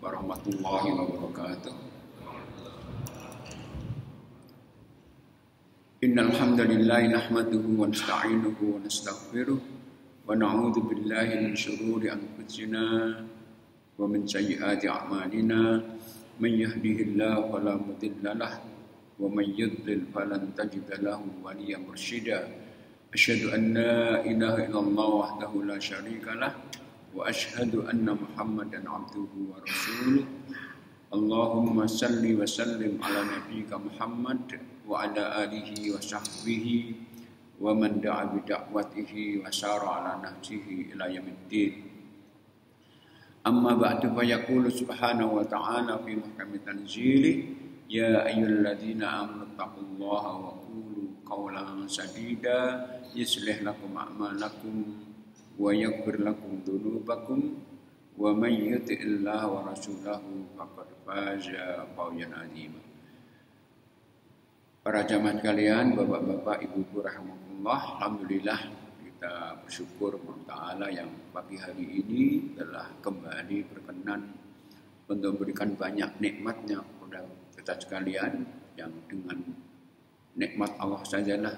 warahmatullahi wabarakatuh. Innal hamdalillah nahmaduhu wa nasta'inuhu wa nastaghfiruh wa na'udzu billahi min shururi anfusina wa min sayyiati a'malina. Man yahdihillahu fala mudilla lahu wa man yudlil falan tajida lahu waliyyan mursyida. Asyhadu an la ilaha illallah wahdahu la syarika lah wa asyhadu anna Muhammadan abduhu wa rasuluh. Allahumma salli wa sallim ala nabiyyika Muhammad wa ala alihi wa sahbihi wa man da'a bi da'watihi wa sara ala nahjihi ila yaumiddin. Amma ba'du fa yaqulu subhanahu wa ta'ala fi muhkami tanzili ya ayyuhalladzina amanu taqullaha wa qulu qawlan sadida yuslih lakum a'malakum wa yaghfir lakum dzunubakum wa man yuti'illaha wa rasulahu faqad faza fawzan 'azima. Para jamaah sekalian, bapak-bapak, ibu-ibu rahimakumullah, alhamdulillah kita bersyukur kepada Ta'ala yang pagi hari ini telah kembali berkenan untuk memberikan banyak nikmatnya kepada kita sekalian, yang dengan nikmat Allah sajalah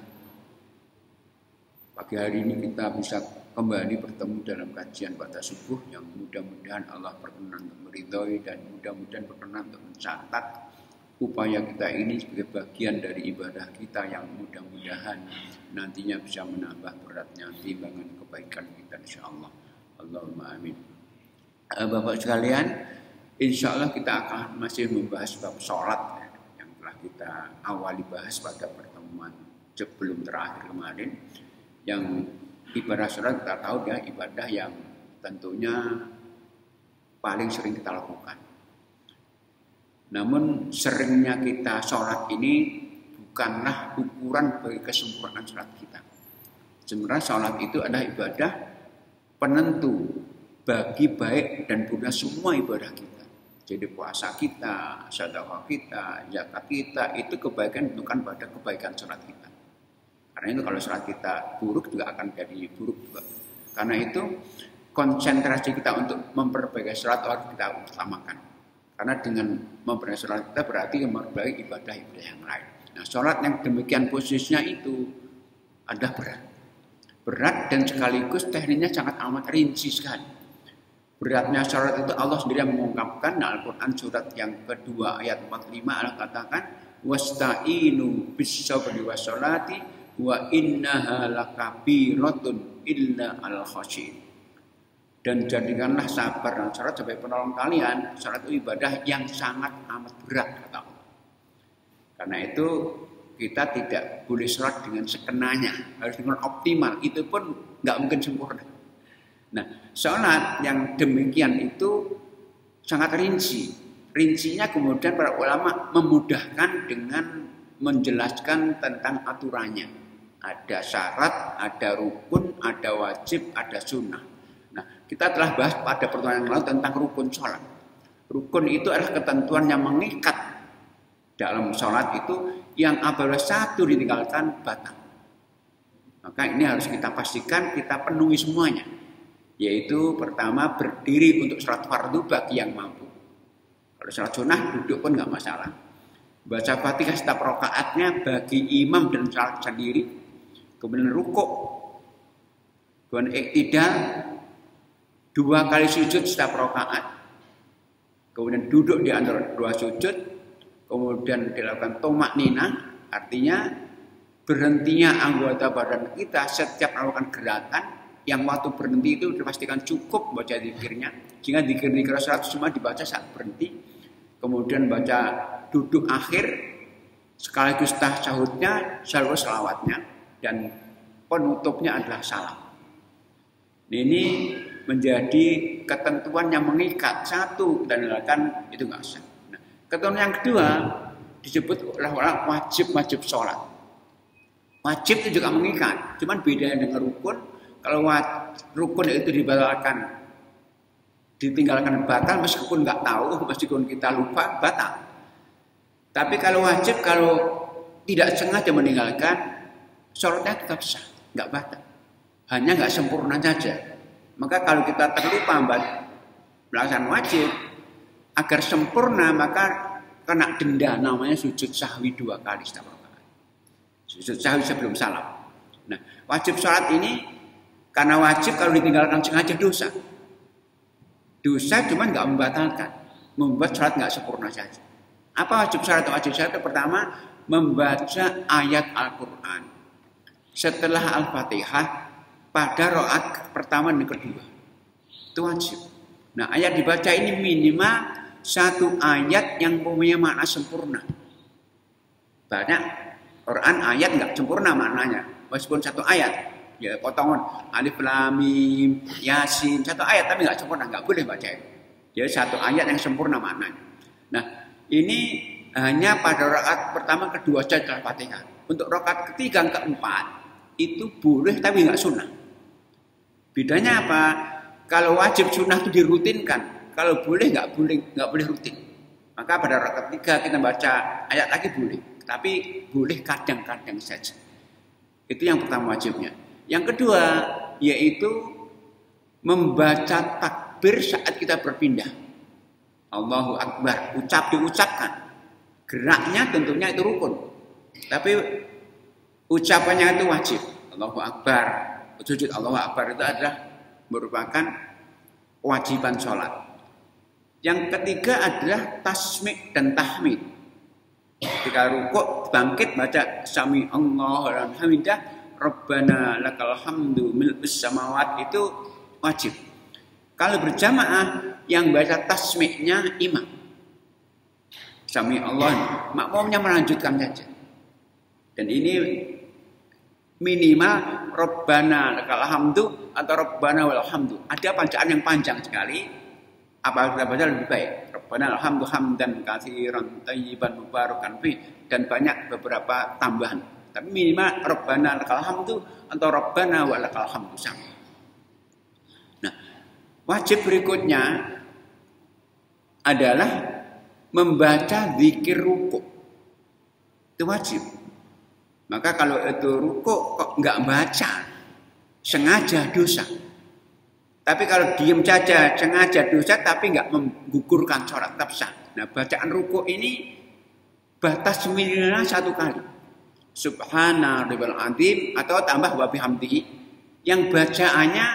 pagi hari ini kita bisa kembali bertemu dalam kajian pada subuh, yang mudah-mudahan Allah berkenan untuk meridhoi dan mudah-mudahan berkenan untuk mencatat upaya kita ini sebagai bagian dari ibadah kita yang mudah-mudahan nantinya bisa menambah beratnya timbangan kebaikan kita insyaallah. Allahumma amin. Bapak sekalian, insyaallah kita akan masih membahas bab sholat yang telah kita awali bahas pada pertemuan sebelum terakhir kemarin. Yang ibadah sholat kita tahu ya, ibadah yang tentunya paling sering kita lakukan. Namun seringnya kita sholat ini bukanlah ukuran bagi kesempurnaan sholat kita. Sebenarnya sholat itu adalah ibadah penentu bagi baik dan buruknya semua ibadah kita. Jadi puasa kita, sedekah kita, zakat kita, itu kebaikan bukan pada kebaikan sholat kita. Karena itu kalau sholat kita buruk juga akan jadi buruk juga. Karena itu konsentrasi kita untuk memperbaiki sholat harus kita utamakan. Karena dengan memperbaiki sholat kita berarti memperbaiki ibadah-ibadah yang lain. Nah, sholat yang demikian posisinya itu ada berat. Berat dan sekaligus tekniknya sangat amat rinci sekali. Beratnya sholat itu Allah sendiri yang mengungkapkan dalam Al-Quran surat yang kedua ayat 45 Allah katakan wasta'inu bis-sabri was-sholati wa innaha lakabiratun illa al-khasyin. Dan jadikanlah sabar dan sholat sebagai penolong kalian. Sholat itu ibadah yang sangat amat berat kata Allah. Karena itu kita tidak boleh sholat dengan sekenanya, harus dengan optimal. Itu pun nggak mungkin sempurna. Nah, sholat yang demikian itu sangat rinci. Rincinya kemudian para ulama memudahkan dengan menjelaskan tentang aturannya. Ada syarat, ada rukun, ada wajib, ada sunnah. Nah, kita telah bahas pada pertemuan yang lalu tentang rukun sholat. Rukun itu adalah ketentuan yang mengikat dalam sholat itu, yang apabila satu ditinggalkan batal. Maka ini harus kita pastikan kita penuhi semuanya. Yaitu pertama berdiri untuk sholat fardu bagi yang mampu. Kalau sholat sunnah duduk pun nggak masalah. Baca Fatihah setiap rakaatnya bagi imam dan sholat sendiri. Kemudian rukuk, kemudian iktidal, 2 kali sujud setiap rakaat. Kemudian duduk di antara 2 sujud, kemudian dilakukan tomak nina, artinya berhentinya anggota badan kita setiap melakukan gerakan. Yang waktu berhenti itu dipastikan cukup baca zikirnya, sehingga zikir-zikir sholat semua dibaca saat berhenti. Kemudian baca duduk akhir, sekaligus tasyahudnya, selalu selawatnya, dan penutupnya adalah salam. Ini menjadi ketentuan yang mengikat. Satu dan dilakukan itu nggak sah. Nah, ketentuan yang kedua disebut oleh orang wajib sholat. Wajib itu juga mengikat, cuman bedanya dengan rukun. Kalau rukun itu ditinggalkan batal, meskipun nggak tahu, meskipun kita lupa batal. Tapi kalau wajib, kalau tidak sengaja meninggalkan, sholatnya tetap sah, nggak batal. Hanya nggak sempurna saja. Maka kalau kita terlupa melaksanakan wajib, agar sempurna maka kena denda namanya sujud sahwi 2 kali setiap rakaat. Sujud sahwi sebelum salam. Nah, wajib sholat ini karena wajib kalau ditinggalkan sengaja dosa. Dosa cuma nggak membatalkan, membuat sholat nggak sempurna saja. Apa wajib sholat? Wajib sholat itu pertama membaca ayat Al-Quran setelah Al-Fatihah pada rakaat pertama dan kedua. Itu wajib. Nah, ayat dibaca ini minimal 1 ayat yang punya makna sempurna. Banyak Quran ayat nggak sempurna maknanya, meskipun 1 ayat, ya potongan alif lam mim yasin 1 ayat tapi nggak sempurna, nggak boleh baca itu. Jadi 1 ayat yang sempurna maknanya. Nah, ini hanya pada rakaat pertama, kedua saja Al-Fatihah. Untuk rakaat ketiga, keempat itu boleh tapi nggak sunnah. Bedanya apa? Kalau wajib sunnah itu dirutinkan, kalau boleh nggak boleh rutin. Maka pada rakaat ketiga kita baca ayat lagi boleh, tapi boleh kadang-kadang saja. Itu yang pertama wajibnya. Yang kedua yaitu membaca takbir saat kita berpindah. Allahu Akbar, diucapkan. Geraknya tentunya itu rukun, tapi ucapannya itu wajib. Allahu Akbar, sujud Allahu Akbar itu adalah merupakan kewajiban sholat. Yang ketiga adalah tasmi' dan tahmid. Ketika rukuk bangkit baca sami Allahu liman hamidah, Rabbana lakal hamdu mil'us samawat, itu wajib. Kalau berjamaah yang baca tasmi'-nya imam. Sami Allah, makmumnya melanjutkan saja. Dan ini minimal Rabbana lakal hamdu atau Rabbana wal hamdu. Ada bacaan yang panjang sekali. Apa kita baca lebih baik? Rabbana alhamdu hamdan katsiran thayyiban mubarakan fi, dan banyak beberapa tambahan. Tapi minimal Rabbana lakal hamdu atau Rabbana wa lakal hamdu sama. Nah, wajib berikutnya adalah membaca zikir rukuk. Itu wajib. Maka kalau itu rukuk kok nggak baca, sengaja dosa. Tapi kalau diam saja sengaja dosa tapi nggak menggugurkan sholat tetap sah. Nah, bacaan rukuk ini batas minimal 1 kali. Subhana rabbiyal azim atau tambah wa bihamdihi. Yang bacaannya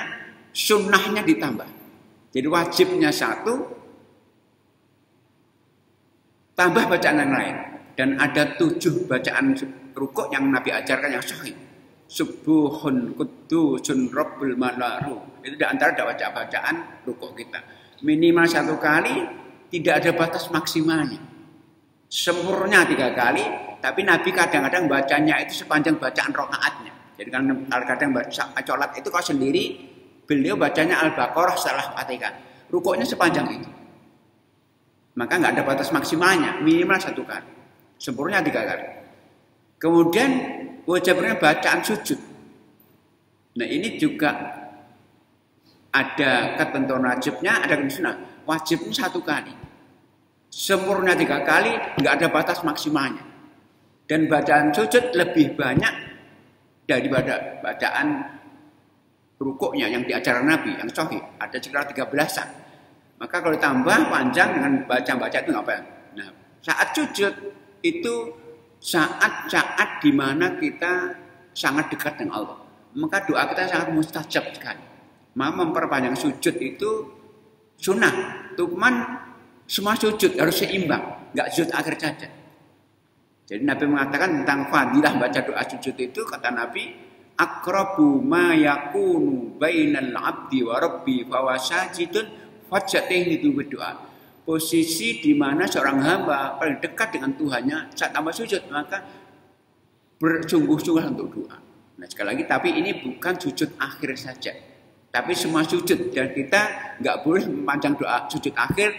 sunnahnya ditambah. Jadi wajibnya 1 tambah bacaan yang lain. Dan ada 7 bacaan rukuk yang Nabi ajarkan yang sahih. Subuhun kudusun rabbul malaru. Itu di antara bacaan rukuk kita. Minimal 1 kali, tidak ada batas maksimalnya. Sempurna 3 kali, tapi Nabi kadang-kadang bacanya itu sepanjang bacaan rakaatnya. Jadi kan kadang baca sholat itu kalau sendiri, beliau bacanya Al-Baqarah setelah Fatihah. Rukuknya sepanjang itu. Maka nggak ada batas maksimalnya, minimal 1 kali. Sempurna 3 kali. Kemudian wajibnya bacaan sujud. Nah, ini juga ada ketentuan wajibnya, ada ketentuan wajibnya 1 kali. Sempurna 3 kali, nggak ada batas maksimalnya. Dan bacaan sujud lebih banyak daripada bacaan rukuknya yang diajarkan Nabi yang sahih. Ada sekitar 13-an. Maka kalau tambah panjang dengan baca-baca itu nggak apa. Nah, saat sujud itu saat-saat di mana kita sangat dekat dengan Allah. Maka doa kita sangat mustajab sekali. Maka memperpanjang sujud itu sunnah. Cuman semua sujud harus seimbang, nggak sujud akhir saja. Jadi Nabi mengatakan tentang fadilah baca doa sujud itu, kata Nabi, aqrabu ma yakunu bainal abdi wa rabbi fa huwa sajidun fajatih itu berdoa. Posisi di mana seorang hamba paling dekat dengan Tuhannya saat hamba sujud, maka bersungguh-sungguh untuk doa. Nah, sekali lagi, tapi ini bukan sujud akhir saja, tapi semua sujud. Dan kita nggak boleh memanjang doa sujud akhir,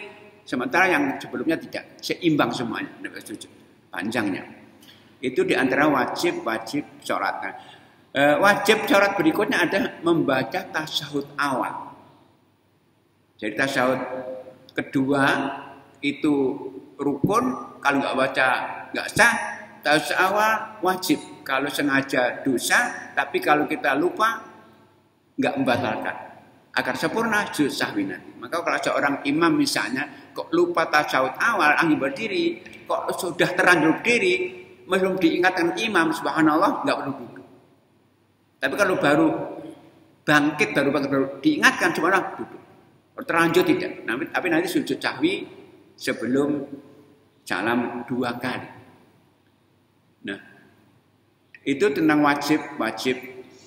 sementara yang sebelumnya tidak. Seimbang semuanya, sujud panjangnya. Itu diantara wajib-wajib sholat. Nah, wajib sholat berikutnya ada membaca tasyahud awal. Jadi tasyahud kedua itu rukun, kalau nggak baca nggak sah. Tasyahud awal wajib, kalau sengaja dosa, tapi kalau kita lupa nggak membatalkan. Agar sempurna sujud sahwi nanti. Maka kalau seorang imam misalnya kok lupa tasyahud awal, angin berdiri, kok sudah terlanjur berdiri, belum diingatkan imam, subhanallah, nggak perlu duduk. Tapi kalau baru bangkit, baru diingatkan, subhanallah, duduk. Terlanjur tidak. Tapi nanti sujud sahwi sebelum salam 2 kali. Nah, itu tentang wajib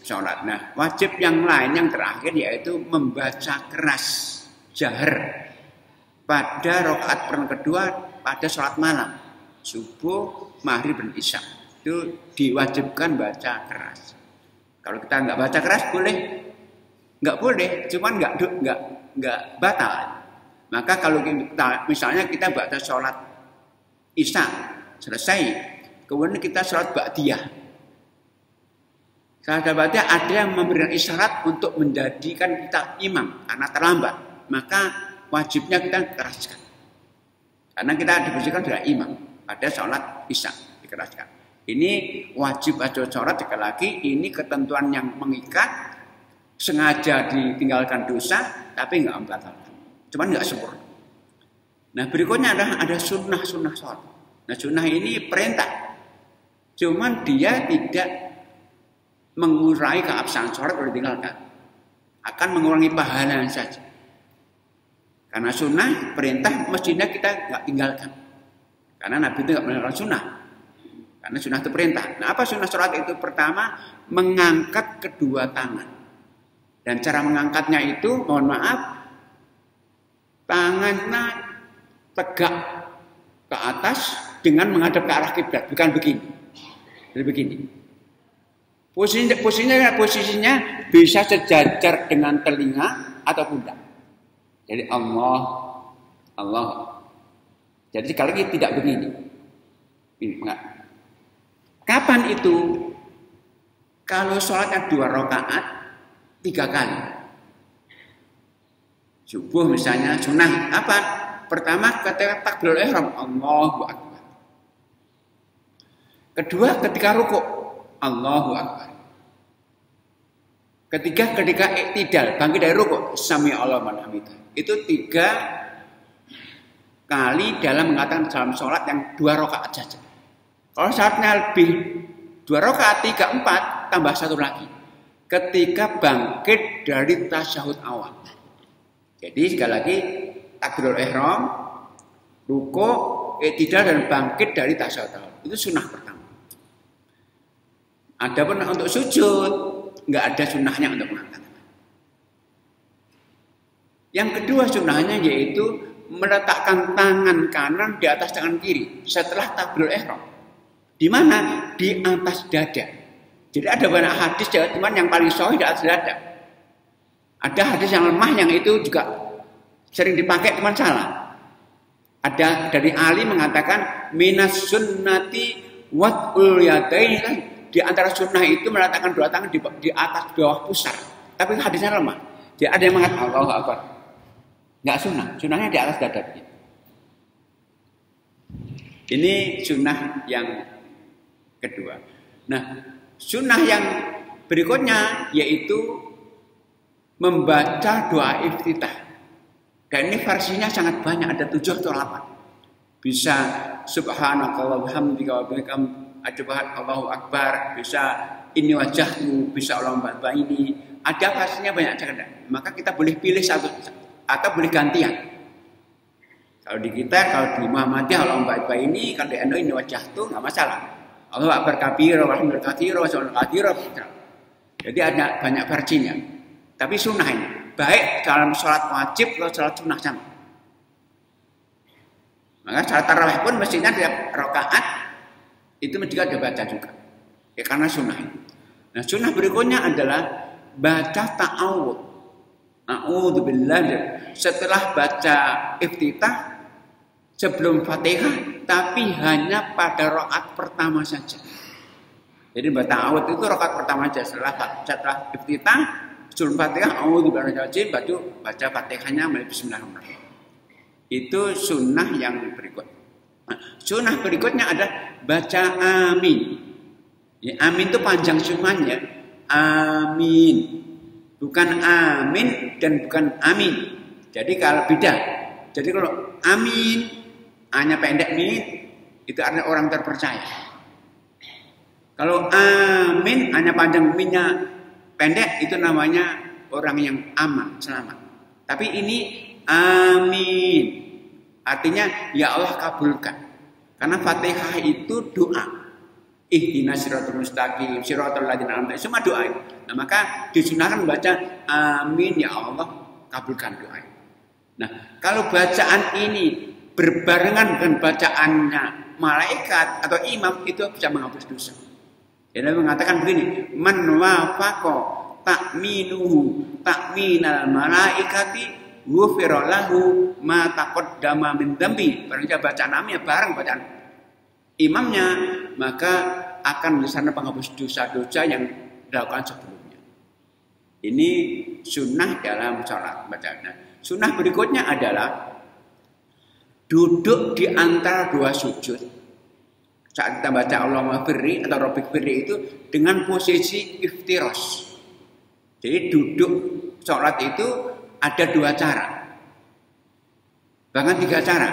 sholat. Nah, wajib yang lain yang terakhir yaitu membaca keras, jahar pada rakaat kedua pada sholat malam, subuh, maghrib dan isya. Itu diwajibkan baca keras. Kalau kita nggak baca keras boleh, nggak boleh, cuman nggak batal. Maka kalau kita, misalnya kita baca sholat isya selesai, kemudian kita sholat ba'diyah. Sholat ba'diyah ada yang memberikan isyarat untuk menjadikan kita imam karena terlambat, maka wajibnya kita keraskan. Karena kita dibersihkan sudah imam pada sholat isya dikeraskan. Ini wajib baca sholat sekali lagi, ini ketentuan yang mengikat, sengaja ditinggalkan dosa, tapi nggak membatalkan. Cuman nggak sempurna. Nah berikutnya ada sunnah sholat. Nah sunnah ini perintah, cuman dia tidak mengurangi keabsahan sholat kalau ditinggalkan, akan mengurangi pahala saja. Karena sunnah perintah mestinya kita nggak tinggalkan, karena Nabi itu nggak meninggalkan sunnah, karena sunnah itu perintah. Nah apa sunnah sholat itu? Pertama, mengangkat kedua tangan, dan cara mengangkatnya itu, mohon maaf, tangannya tegak ke atas dengan menghadap ke arah kiblat, bukan begini. Jadi begini. Posisinya bisa sejajar dengan telinga atau pundak. Jadi Allah. Jadi sekali lagi tidak begini. Ini enggak. Kapan itu? Kalau sholatnya 2 rakaat 3 kali. Subuh misalnya sunnah apa? Pertama ketika takbirul ihram, Allahu akbar. Kedua ketika rukuk, Allahu akbar. Ketiga ketika iktidal, bangkit dari rukuk, sami Allahu liman hamidah. Itu 3 kali dalam mengatakan dalam sholat yang 2 rakaat saja. Kalau sholatnya lebih 2 rakaat, 3, 4, tambah 1 lagi. Ketika bangkit dari tasyahud awal. Jadi sekali lagi takbirul ihram, rukuk, iktidal dan bangkit dari tasyahud awal. Itu sunnah pertama. Adapun untuk sujud nggak ada sunnahnya untuk mengangkat. Yang kedua sunnahnya yaitu meletakkan tangan kanan di atas tangan kiri setelah takbirul ihram. Di mana? Di atas dada. Jadi ada banyak hadis, cuman yang paling sahih di atas dada. Ada hadis yang lemah yang itu juga sering dipakai, teman salah. Ada dari Ali mengatakan minas sunnati wat'ul yadaini. Di antara sunnah itu meletakkan 2 tangan di atas bawah pusar. Tapi hadisnya lemah. Jadi ada yang mengatakan Allahu akbar. Enggak sunnah. Sunnahnya di atas dada. Ini sunnah yang kedua. Nah, sunnah yang berikutnya yaitu membaca doa iftitah. Dan ini versinya sangat banyak, ada 7 atau 8. Bisa subhanakallah bihamdika wa bihamdika Allahu akbar, bisa ini wajahmu, bisa Allahumma ini. Ada versinya banyak sekali. Maka kita boleh pilih satu atau boleh gantian. Kalau di kita, kalau di Muhammadiyah Allahumma ini, kalau di NU ini wajah tuh nggak masalah. Allahu akbar kabira, walhamdulillah katsira, wa subhanallah katsira. Jadi ada banyak versinya. Tapi sunnah ini baik dalam sholat wajib atau sholat sunnah sama. Maka sholat tarawih pun mestinya tiap rakaat itu juga ada baca juga. Ya karena sunnah. Nah sunnah berikutnya adalah baca ta'awud. A'udzubillah. Setelah baca iftitah sebelum Fatihah, tapi hanya pada rakaat pertama saja. Jadi baca ta'awud itu rakaat pertama saja. Setelah iftitah sebelum Fatihah, a'udzubillahi baca Fatihahnya mulai bismillahirrahmanirrahim. Itu sunnah yang berikut. Nah, sunnah berikutnya ada baca amin. Ya, amin itu panjang sunnahnya. Amin. Bukan amin dan bukan amin. Jadi kalau beda. Jadi kalau amin, A-nya pendek min, itu artinya orang terpercaya. Kalau amin, A-nya panjang, minnya pendek, itu namanya orang yang aman, selamat. Tapi ini amin, artinya ya Allah kabulkan. Karena Fatihah itu doa. Ihdinas siratal mustaqim, siratal ladzina an'amta, semua doa itu. Nah, maka disunahkan baca amin ya Allah kabulkan doa. Nah, kalau bacaan ini berbarengan dengan bacaannya malaikat atau imam, itu bisa menghapus dosa. Jadi mengatakan begini, man wafaqa ta'minuhu ta'minal malaikati ghufira lahu ma taqaddama min dzambi. Barang bacaan namanya bareng bacaan imamnya, maka akan di sana penghapus dosa-dosa yang dilakukan sebelumnya. Ini sunnah dalam sholat bacaan. Sunnah berikutnya adalah duduk di antara dua sujud. Saat kita baca Allahumma firri atau Rabbik firri itu dengan posisi iftiros. Jadi duduk sholat itu ada dua cara, bahkan tiga cara.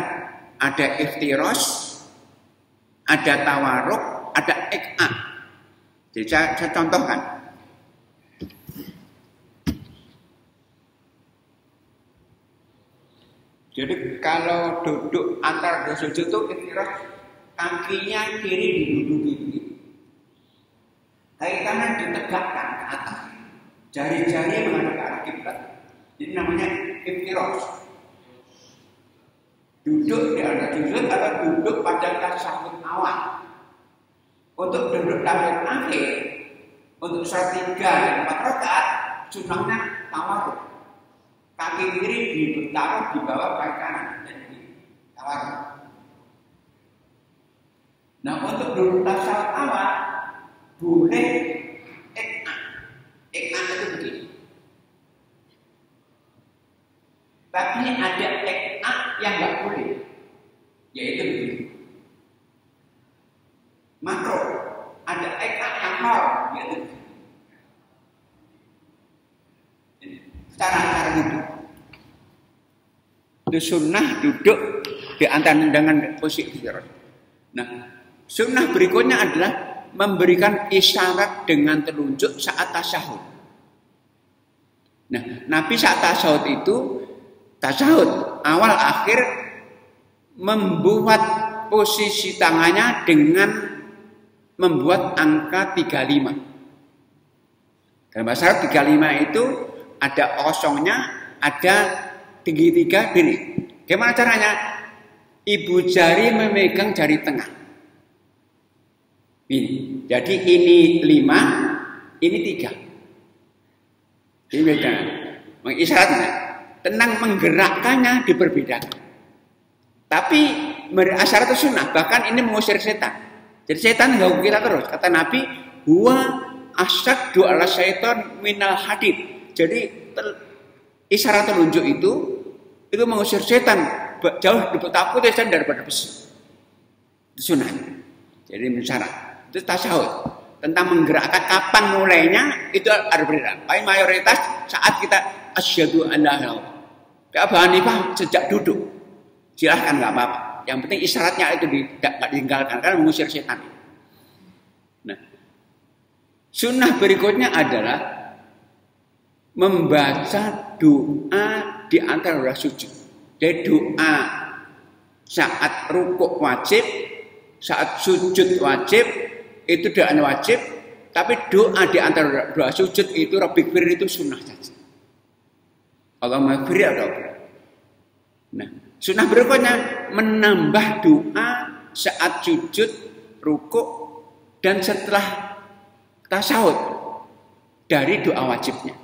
Ada iftiros, ada tawaruk, ada ik'a. Jadi saya contohkan. Jadi kalau duduk antara dua sujud itu iftiros, kakinya kiri diduduki begitu, kaki kanan ditegakkan ke atas, jari-jari menghadap ke arah kiblat. Jadi namanya iftiros. Duduk di antara sujud atau duduk pada tasyahud awal. Untuk duduk tasyahud akhir, untuk sholat 3 dan 4 rakaat, sunahnya tawaruk. Kaki kiri ditaruh di bawah kaki kanan, jadi tawaruk. Nah, untuk duduk tasyahud awal boleh ik'a. Ik'a itu begini. Tapi ada ik'a yang nggak boleh, yaitu begini. Makro, ada ik'a yang haram, yaitu cara-cara itu. Itu sunnah duduk di antara dengan posisi iftiros. Nah, sunnah berikutnya adalah memberikan isyarat dengan telunjuk saat tasyahud. Nah, Nabi saat tasyahud itu, tasyahud awal akhir, membuat posisi tangannya dengan membuat angka 35. Dalam bahasa Arab 35 itu ada kosongnya, ada segitiga gini. Gimana caranya? Ibu jari memegang jari tengah. Ini. Jadi ini 5, ini 3. Ini beda. Isyaratnya tentang menggerakkannya diperbedakan. Tapi asyarat itu sunnah. Bahkan ini mengusir setan. Jadi setan nggak kita terus. Kata Nabi, huwa asyaddu ala syaitan minal hadid. Jadi isyarat telunjuk itu mengusir setan jauh lebih takut setan daripada besi. Itu sunnah. Jadi syarat. Itu tasyahud. Tentang menggerakkan kapan mulainya itu ada berbeda. Tapi mayoritas saat kita asyhadu an la ilaha illallah. Abu Hanifah sejak duduk. Silahkan nggak apa-apa. Yang penting isyaratnya itu tidak ditinggalkan karena mengusir setan. Nah, sunnah berikutnya adalah membaca doa di antara dua sujud. Jadi doa saat rukuk wajib, saat sujud wajib, itu doa wajib. Tapi doa di antara dua sujud itu Rabbik firri itu sunnah saja. Allahumma firri atau apa? Nah, sunnah berikutnya menambah doa saat sujud, rukuk, dan setelah tasyahud dari doa wajibnya.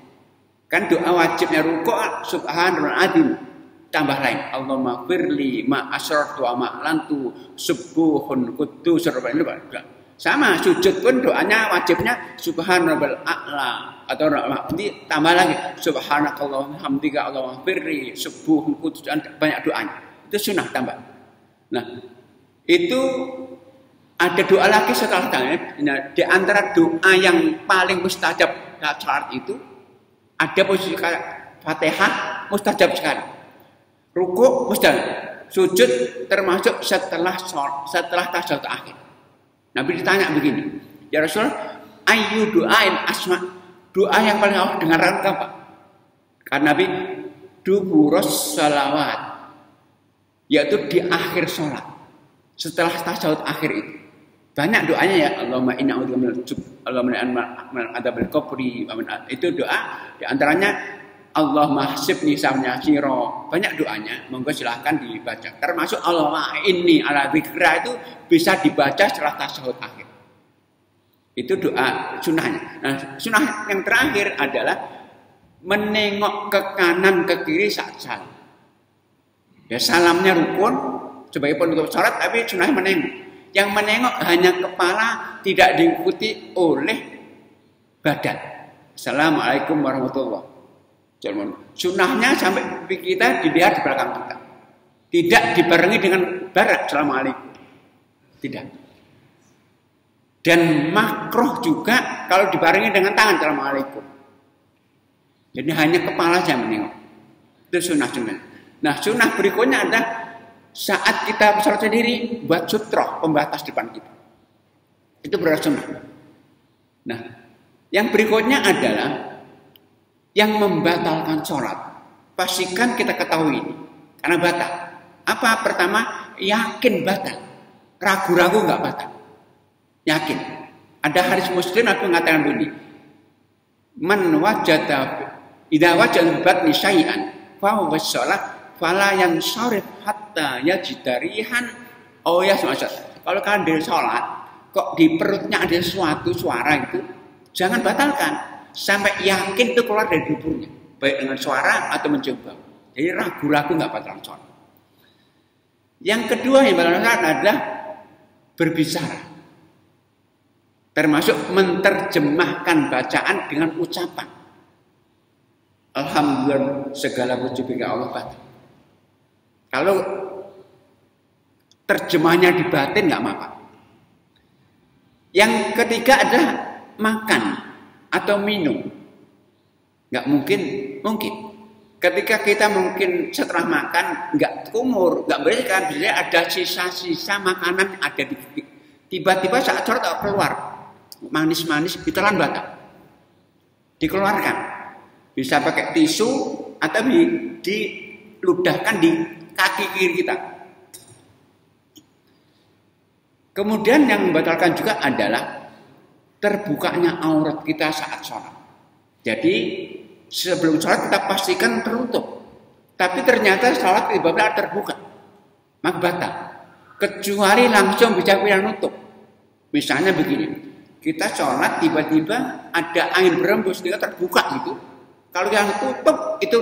Kan doa wajibnya rukuk subhanal adzim, tambah lain Allahumma firli ma asrartu wa ma lantu subuhun quddus rabbana. Sama sujud pun doanya wajibnya subhanal a'la atau ini tambah lagi subhanakallahumma hamdika Allahumma firli subuhun quddus, banyak doanya. Itu sunnah tambah. Nah, itu ada doa lagi setelah tanya. Di antara doa yang paling mustajab saat itu ada posisi kayak Fatihah mustajab sekali. Rukuk mustajab. sujud termasuk setelah tasyahud akhir. Nabi ditanya begini, ya Rasul, ayu doain asma, doa yang paling Allah dengarkan apa? Karena Nabi duburus salawat, yaitu di akhir sholat, setelah tasyahud akhir itu. Banyak doanya ya, Allahumma inna a'udzubika minal jub, Allahumma inna adzabil qabri, itu doa. Di antaranya Allahumma hasibni hisabnya siro. Banyak doanya, monggo silahkan dibaca. Termasuk Allahumma inni ala dzikra itu bisa dibaca setelah tasyahud akhir. Itu doa sunnahnya. Nah, sunnah yang terakhir adalah menengok ke kanan ke kiri saat salam. Ya, salamnya rukun sebagai penutup sholat, tapi sunnahnya menengok. Yang menengok hanya kepala, tidak diikuti oleh badan. Assalamualaikum warahmatullahi wabarakatuh. Sunnahnya sampai kita dilihat di belakang kita. Tidak dibarengi dengan barat. Assalamualaikum. Tidak. Dan makruh juga kalau dibarengi dengan tangan. Assalamualaikum. Jadi hanya kepala saja menengok. Itu sunnah-sunnah. Nah, sunnah berikutnya adalah saat kita sholat sendiri, buat sutroh, pembatas depan kita. Itu berarti sunnah. Nah, yang berikutnya adalah yang membatalkan sholat. Pastikan kita ketahui ini, karena batal. Apa? Pertama, yakin batal. Ragu-ragu nggak batal. Yakin. Ada hadis Muslim yang mengatakan begini, man wajada idza wajada batni syai'an fa huwa shalah fala yansharif hatta yajidarihan yasma'at. Kalau kalian dari sholat kok di perutnya ada sesuatu suara itu, jangan batalkan sampai yakin itu keluar dari duburnya, baik dengan suara atau mencoba. Jadi ragu-ragu nggak batalkan sholat. Yang kedua yang batalkan sholat adalah berbicara, termasuk menerjemahkan bacaan dengan ucapan. Alhamdulillah segala puji bagi Allah batal. Kalau terjemahnya di batin nggak apa-apa. Yang ketiga adalah makan atau minum. Nggak mungkin. Ketika kita mungkin setelah makan nggak kumur, nggak bersihkan, biasanya ada sisa-sisa makanan ada di tiba-tiba saat sholat keluar manis-manis ditelan batal. Dikeluarkan. Bisa pakai tisu atau diludahkan di kaki kiri kita. Kemudian yang membatalkan juga adalah terbukanya aurat kita saat sholat. Jadi sebelum sholat kita pastikan tertutup. Tapi ternyata sholat tiba-tiba terbuka, maka batal. Kecuali langsung bisa pilihan nutup. Misalnya begini, kita sholat tiba-tiba ada angin berembus, kita terbuka gitu. Kalau yang tutup itu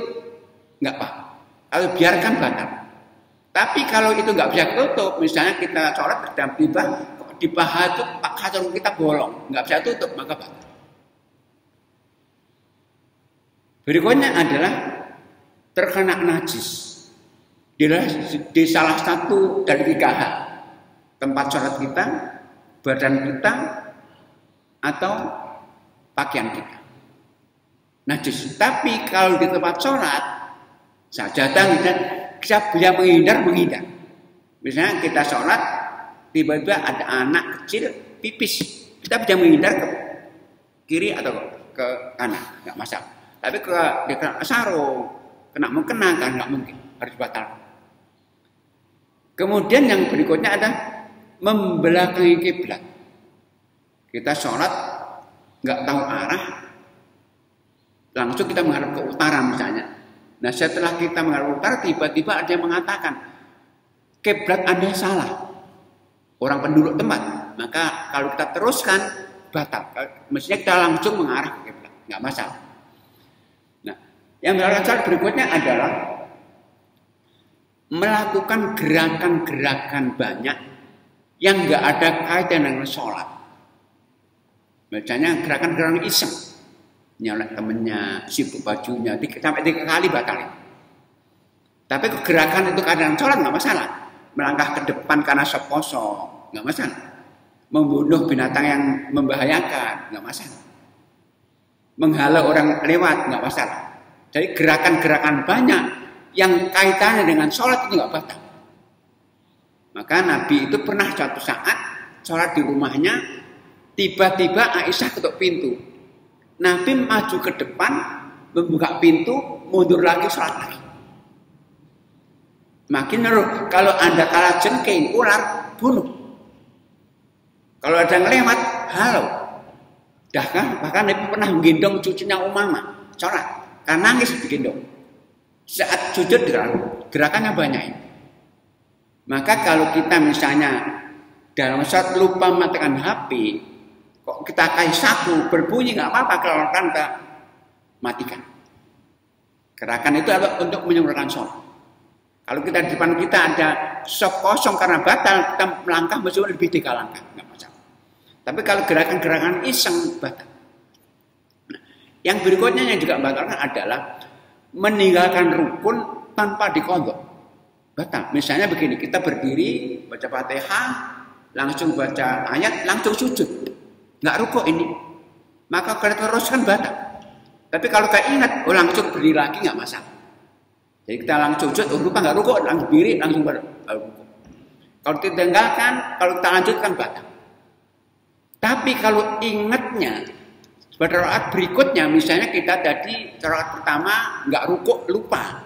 nggak apa-apa. Kalau biarkan batal. Tapi kalau itu nggak bisa tutup, misalnya kita sholat tiba-tiba di paha itu kacang kita bolong, nggak bisa tutup, maka batal. Berikutnya adalah terkena najis di salah satu dari 3 hal, tempat sholat kita, badan kita, atau pakaian kita. Najis. Tapi kalau di tempat sholat sajadah kita bisa menghindar. Misalnya kita sholat, tiba-tiba ada anak kecil pipis, kita bisa menghindar ke kiri atau ke kanan, nggak masalah. Tapi kena sarung, kena mengkena kan nggak mungkin, harus batal. Kemudian yang berikutnya ada membelakangi kiblat. Kita sholat nggak tahu arah, langsung kita menghadap ke utara misalnya. Nah setelah kita menghadap ke utara, tiba-tiba ada yang mengatakan kiblat Anda salah, orang penduduk tempat. Maka kalau kita teruskan batal. Mestinya kita langsung mengarah ke kiblat, nggak masalah. Nah, yang berikutnya adalah melakukan gerakan-gerakan banyak yang nggak ada kaitan dengan sholat. Bacanya gerakan-gerakan iseng, nyolek temennya, sibuk bajunya, sampai 3 kali batalin. Tapi gerakan itu kadang sholat nggak masalah. Melangkah ke depan karena seposo nggak masalah. Membunuh binatang yang membahayakan nggak masalah. Menghalau orang lewat nggak masalah. Jadi gerakan-gerakan banyak yang kaitannya dengan sholat itu nggak batal. Maka Nabi itu pernah suatu saat sholat di rumahnya, tiba-tiba Aisyah ketuk pintu. Nabi maju ke depan, membuka pintu, mundur lagi, sholat lagi. Makin ngeruh, kalau Anda kalah jengking, ular, bunuh. Kalau ada yang lewat, halo. Bahkan Nabi pernah menggendong cucunya Umamah, sholat. Karena nangis digendong. Saat sujud gerakannya banyak. Maka kalau kita misalnya dalam saat lupa matikan HP, kok kita kasih sapu berbunyi nggak apa-apa, kalau kita matikan. Gerakan itu untuk menyempurnakan sholat. Kalau kita di depan kita ada sok kosong karena batal, kita melangkah mesti lebih 3 langkah, nggak masalah. Tapi kalau gerakan-gerakan iseng batal. Nah, yang berikutnya yang juga batalkan adalah meninggalkan rukun tanpa diqadha. Batal. Misalnya begini, kita berdiri baca Fatihah, langsung baca ayat, langsung sujud, nggak rukuk ini, maka kalau teruskan batal. Tapi kalau kita ingat, langsung berdiri lagi nggak masalah. Jadi kita langsung sujud, lupa nggak rukuk, langsung berdiri, langsung rukuk. Kalau ditinggalkan, kalau kita lanjutkan batal. Tapi kalau ingatnya pada rakaat berikutnya, misalnya kita tadi rakaat pertama nggak rukuk, lupa.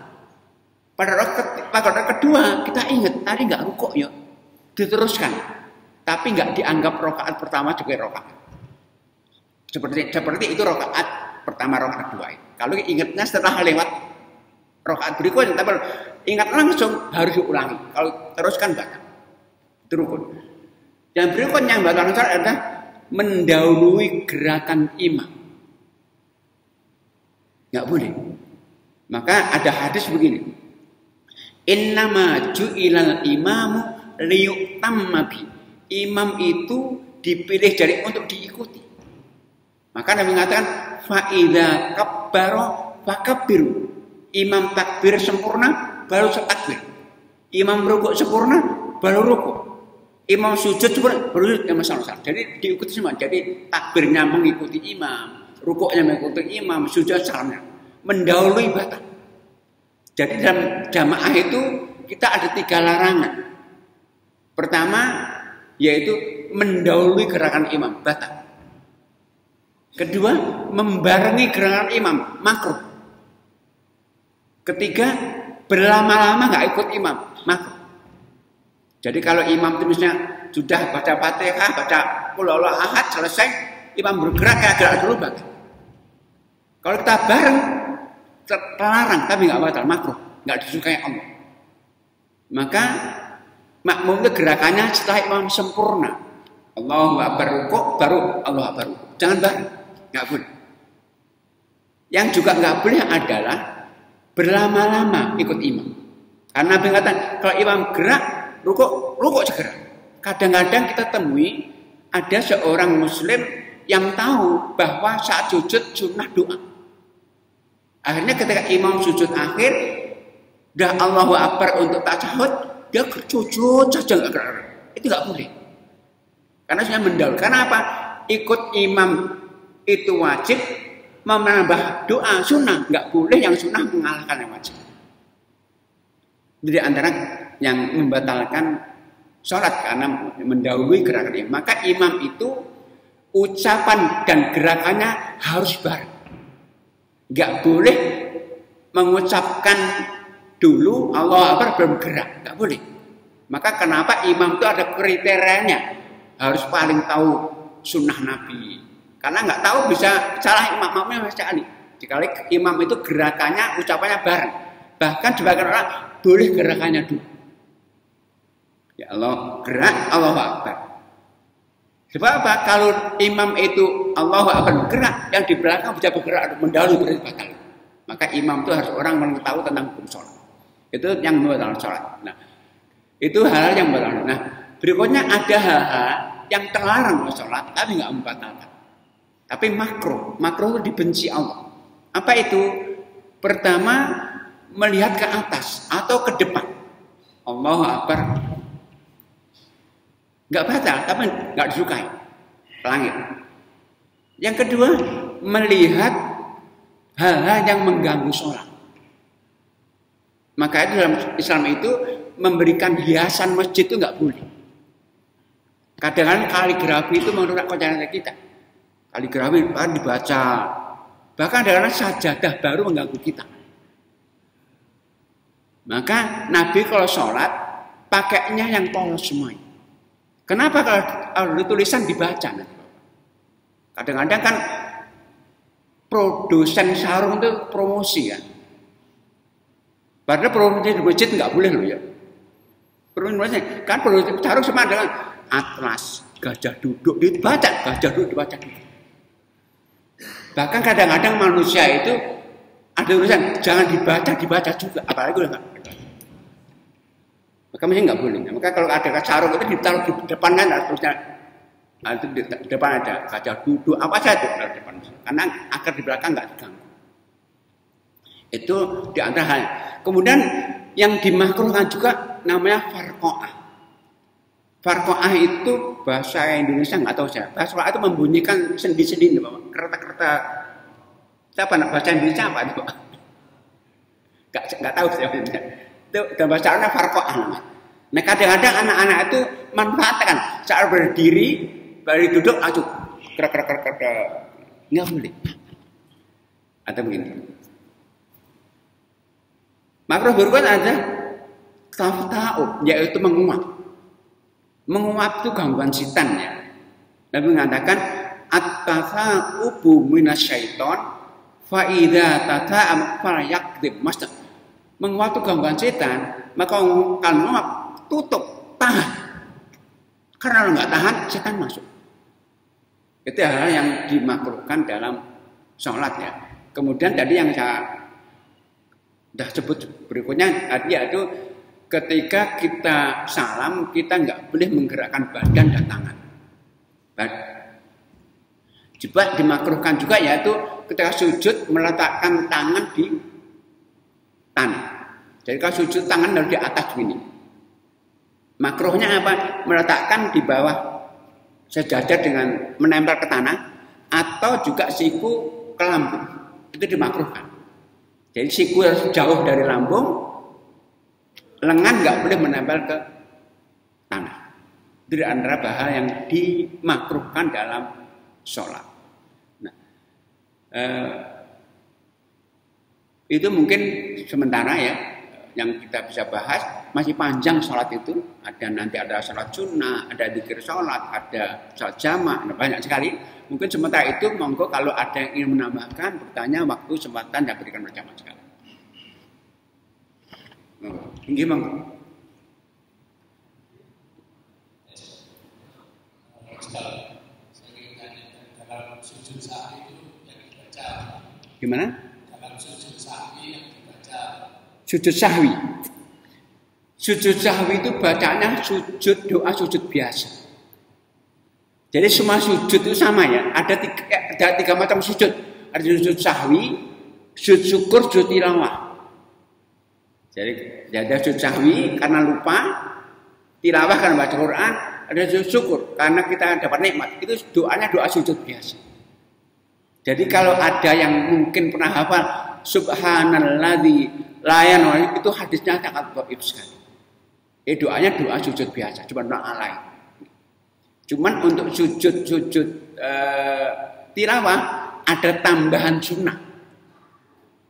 Pada rakaat kedua kita ingat tadi nggak rukuk, ya diteruskan. Tapi nggak dianggap rakaat pertama juga rakaat. Seperti itu rakaat pertama, rakaat kedua. Kalau ingatnya setelah lewat rakaat berikutnya, tapi ingat langsung harus diulangi. Kalau teruskan batal. Itu rukun. Yang berikutnya yang batal adalah mendahului gerakan imam. Nggak boleh. Maka ada hadis begini. Innama ju'ilal imamu liyutamma bi. Imam itu dipilih dari untuk diikuti. Maka Nabi mengatakan fa idza kabbara fakabbiru. Imam takbir sempurna baru takbir. Imam rukuk sempurna baru rukuk. Imam sujud sempurna baru masalah. Jadi diikuti semua. Jadi takbirnya mengikuti imam, rukuknya mengikuti imam, sujud salamnya mendahului batal. Jadi dalam jamaah itu kita ada 3 larangan. Pertama yaitu mendahului gerakan imam, batal. Kedua, membarengi gerakan imam, makruh. Ketiga, berlama-lama nggak ikut imam, makruh. Jadi kalau imam itu misalnya sudah baca Fatihah, baca Qul huwallahu ahad, selesai, imam bergerak, ya gerak dulu batal. Kalau kita bareng, terlarang tapi nggak batal, makruh, nggak disukai Allah. Maka makmum itu gerakannya setelah imam sempurna, Allahu Akbar rukuk, baru Allahu Akbar rukuk. Jangan bareng, nggak boleh. Yang juga nggak boleh adalah berlama-lama ikut imam. Karena Nabi mengatakan kalau imam gerak, rukuk segera. Kadang-kadang kita temui ada seorang muslim yang tahu bahwa saat sujud sunnah doa. Akhirnya ketika imam sujud akhir, dah Allahu Akbar untuk tasyahud, dia sujud saja nggak gerak. Itu nggak boleh. Karena sudah mendahului. Karena apa? Ikut imam itu wajib, menambah doa sunnah. Nggak boleh yang sunnah mengalahkan yang wajib. Jadi antara yang membatalkan sholat karena mendahului gerakan imam. Maka imam itu ucapan dan gerakannya harus bareng. Gak boleh mengucapkan dulu Allah Akbar belum gerak, gak boleh. Maka kenapa imam itu ada kriterianya, harus paling tahu sunnah Nabi. Karena nggak tahu bisa salah imamnya sekali. Jika imam itu gerakannya, ucapannya bareng. Bahkan sebagian orang boleh gerakannya dulu. Ya Allah gerak, Allah Akbar. Sebab apa? Kalau imam itu Allahu Akbar bergerak, yang di belakang bisa bergerak mendahului berarti batal. Maka imam itu harus orang mengetahui tentang hukum sholat. Itu yang membatalkan sholat. Nah, itu hal yang membatalkan. Nah, berikutnya ada hal-hal yang terlarang sholat, tapi nggak membatalkan. Tapi makruh itu dibenci Allah. Apa itu? Pertama, melihat ke atas atau ke depan. Allahu Akbar. Nggak batal, tapi nggak disukai. Langit. Yang kedua, melihat hal-hal yang mengganggu sholat. Maka itu dalam Islam itu memberikan hiasan masjid itu nggak boleh. Kadang-kadang kaligrafi itu menurut konsentrasi kita. Kaligrafi kan dibaca. Bahkan kadang-kadang sajadah baru mengganggu kita. Maka Nabi kalau sholat pakainya yang polos semuanya. Kenapa kalau tulisan dibaca? Kadang-kadang kan produsen sarung itu promosi kan. Padahal promosi di masjid nggak boleh loh ya. Promosi kan produsen sarung sama dengan atlas, gajah duduk dibaca, gajah duduk dibaca. Bahkan kadang-kadang manusia itu ada tulisan jangan dibaca juga, apalagi udah nggak. Maka mesti nggak boleh. Maka kalau ada sarung itu ditaruh di depan kan, terusnya itu di depan ada gajah duduk apa saja itu di depan, karena akar di belakang nggak diganggu. Itu di antara hal. Kemudian yang dimakruhkan juga namanya farqoah. Farqoah itu bahasa Indonesia nggak tahu saya. Bahasa Arab itu membunyikan sendi-sendi, kereta-kereta. Siapa bahasa Indonesia apa itu? Nggak tahu saya. Itu dalam bahasa Arabnya farqoah. Nah kadang-kadang anak-anak itu manfaatkan saat berdiri, baru duduk, acuh, kerak. Nggak boleh. Atau begini. Makruh berikut ada tafta'ub, yaitu menguap. Menguap itu gangguan setan ya. Nabi mengatakan at-tafa'ubu minasyaiton fa idza tata'am falyakdzib. Maksudnya menguap itu gangguan setan, maka kalau menguap tutup, tahan. Karena kalau nggak tahan, setan masuk. Itu hal yang dimakruhkan dalam sholat ya. Kemudian tadi yang saya sudah sebut berikutnya, yaitu ketika kita salam, kita nggak boleh menggerakkan badan dan tangan. Juga dimakruhkan juga yaitu ketika sujud meletakkan tangan di tanah. Jadi kalau sujud tangan harus di atas gini. Makruhnya apa? Meletakkan di bawah sejajar dengan menempel ke tanah atau juga siku ke lambung. Itu dimakruhkan. Jadi siku harus jauh dari lambung, lengan nggak boleh menempel ke tanah. Itu antara bahasa yang dimakruhkan dalam sholat. Nah, itu mungkin sementara ya yang kita bisa bahas. Masih panjang sholat itu. Nanti ada sholat sunnah, ada dzikir sholat, ada sholat jamaah, banyak sekali. Mungkin sementara itu monggo kalau ada yang ingin menambahkan, bertanya, waktu, kesempatan dan berikan berjamaah sekali. Tinggi monggo. Dalam sujud sahwi itu yang dibaca. Gimana? Dalam sujud sahwi yang dibaca. Sujud sahwi. Sujud sahwi itu bacanya sujud doa sujud biasa. Jadi semua sujud itu sama ya. Ada tiga macam sujud. Ada sujud sahwi, sujud syukur, sujud tilawah. Jadi ada sujud sahwi karena lupa, tilawah karena baca Quran, ada sujud syukur karena kita dapat nikmat. Itu doanya doa sujud biasa. Jadi kalau ada yang mungkin pernah hafal subhanalladzi la ilaha itu hadisnya sangat dhaif sekali. Doanya doa sujud biasa, cuma doa lain. Cuman untuk sujud tilawah ada tambahan sunnah.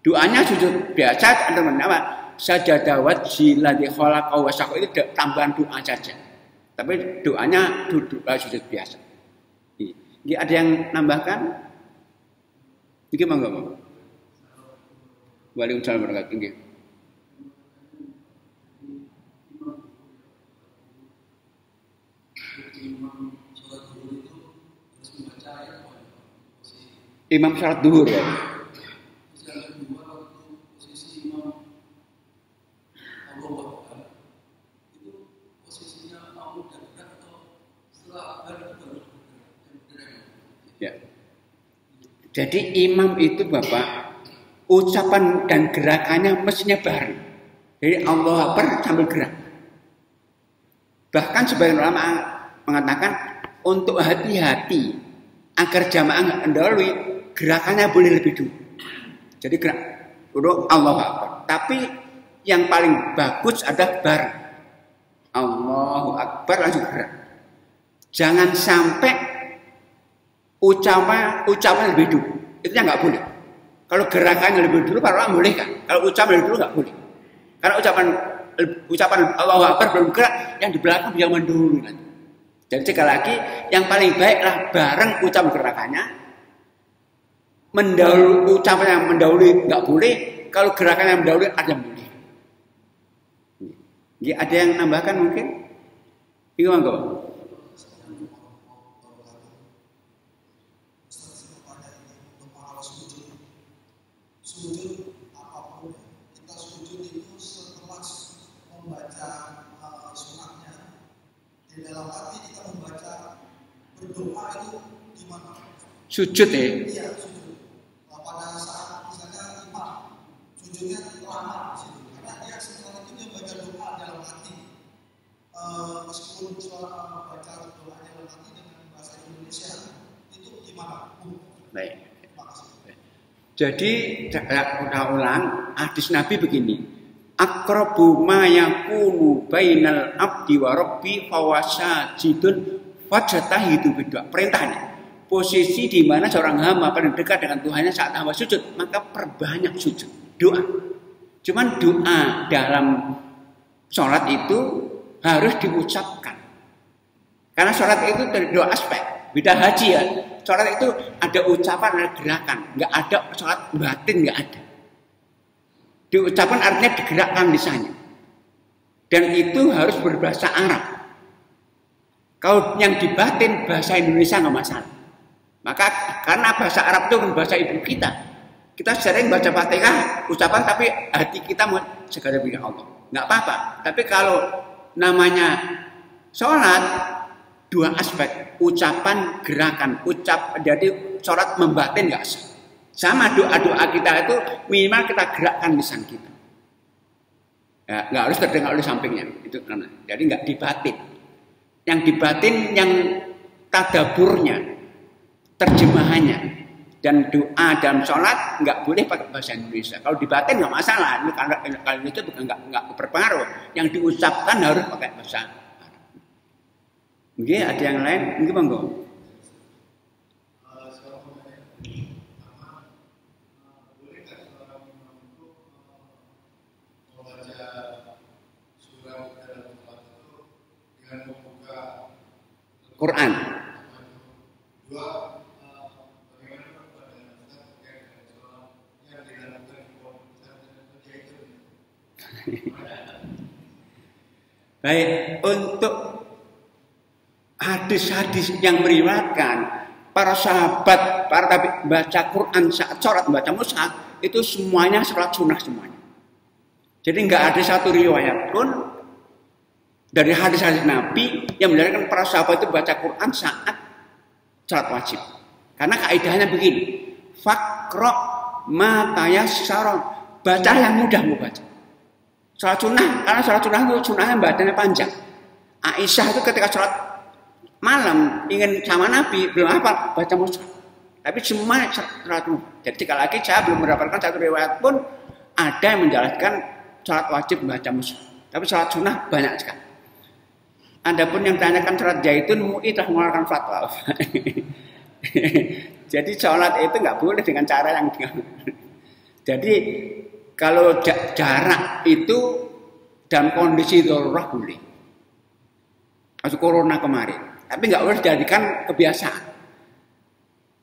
Doanya sujud biasa ada apa? Sajadah wajhilladzii khalaqa wa saqqa itu tambahan doa saja. Tapi doanya doa sujud biasa. Ini ada yang nambahkan? Iki monggo. Waalaikumsalam warahmatullahi wabarakatuh. Imam sholat duhur ya. Ya. Jadi imam itu Bapak ucapan dan gerakannya mestinya bareng. Jadi Allah Akbar sambil gerak. Bahkan sebagian ulama mengatakan untuk hati-hati agar jamaah nggak mendahului, gerakannya boleh lebih dulu. Jadi gerak dulu Allah Akbar. Tapi yang paling bagus adalah bareng. Allahu Akbar langsung gerak. Jangan sampai ucapan lebih dulu. Itu yang nggak boleh. Kalau gerakannya lebih dulu, para ulama boleh kan? Kalau ucapan lebih dulu nggak boleh. Karena ucapan Allahu Akbar belum gerak, yang di belakang jangan dulu nanti. Jadi sekali lagi, yang paling baiklah bareng ucapan gerakannya. Ucapan yang mendahului nggak boleh. Kalau gerakan yang mendahului ada yang boleh. Ya, ada yang nambahkan mungkin? Gimana kok? Sujud apapun kita sujud itu setelah membaca sunatnya di dalam hati kita membaca berdoa itu gimana? Sujud ya? Iya sujud. Pada saat misalnya imam sujudnya lama di situ karena dia setelah itu dia baca doa dalam hati meskipun baca doa dalam hati dengan bahasa Indonesia itu gimana? Baik. Jadi kita ulang hadis Nabi begini. Aqrabu ma yakunu bainal abdi wa rabbi fawasajidun fajtahidu bid'a. Perintahnya. Posisi di mana seorang hamba paling dekat dengan Tuhannya saat hamba sujud, maka perbanyak sujud, doa. Cuman doa dalam sholat itu harus diucapkan. Karena sholat itu dari dua aspek. Beda haji ya. Sholat itu ada ucapan, ada gerakan. Nggak ada sholat batin, nggak ada. Diucapkan artinya digerakkan lisannya. Dan itu harus berbahasa Arab. Kalau yang dibatin bahasa Indonesia nggak masalah. Maka karena bahasa Arab itu bahasa ibu kita. Kita sering baca Fatihah, ucapan tapi hati kita mau segala bilang Allah. Nggak apa-apa. Tapi kalau namanya sholat, dua aspek, ucapan, gerakan. Jadi sholat membatin nggak sah. Sama doa-doa kita itu minimal kita gerakkan lisan kita. Ya, nggak harus terdengar oleh sampingnya. Itu karena jadi nggak dibatin. Yang dibatin yang tadaburnya, terjemahannya. Dan doa dalam sholat nggak boleh pakai bahasa Indonesia. Kalau dibatin nggak masalah. Kalau itu bukan nggak berpengaruh. Yang diucapkan harus pakai bahasa. Mungkin ada yang lain, mungkin bang. Quran. Baik, untuk hadis-hadis yang meriwayatkan para sahabat, para tabi baca Quran saat sholat, baca mushaf itu semuanya sholat sunnah semuanya. Jadi nggak ada satu riwayat pun dari hadis-hadis Nabi yang menjelaskan para sahabat itu baca Quran saat sholat wajib. Karena kaidahnya begini, faqra ma tayassara, baca yang mudah mau baca. Sholat sunnah, karena sholat sunnah itu sunnahnya bacanya panjang. Aisyah itu ketika sholat malam ingin sama Nabi belum apa baca mushaf, tapi semua sholat sunnah. Jadi sekali lagi saya belum mendapatkan satu riwayat pun ada yang menjelaskan sholat wajib baca mushaf, tapi sholat sunnah banyak sekali. Adapun yang ditanyakan sholat zaitun, MUI telah mengeluarkan fatwa. Jadi sholat itu nggak boleh dengan cara yang jadi kalau jarak itu dalam kondisi darurat boleh. Masuk corona kemarin. Tapi nggak boleh dijadikan kebiasaan.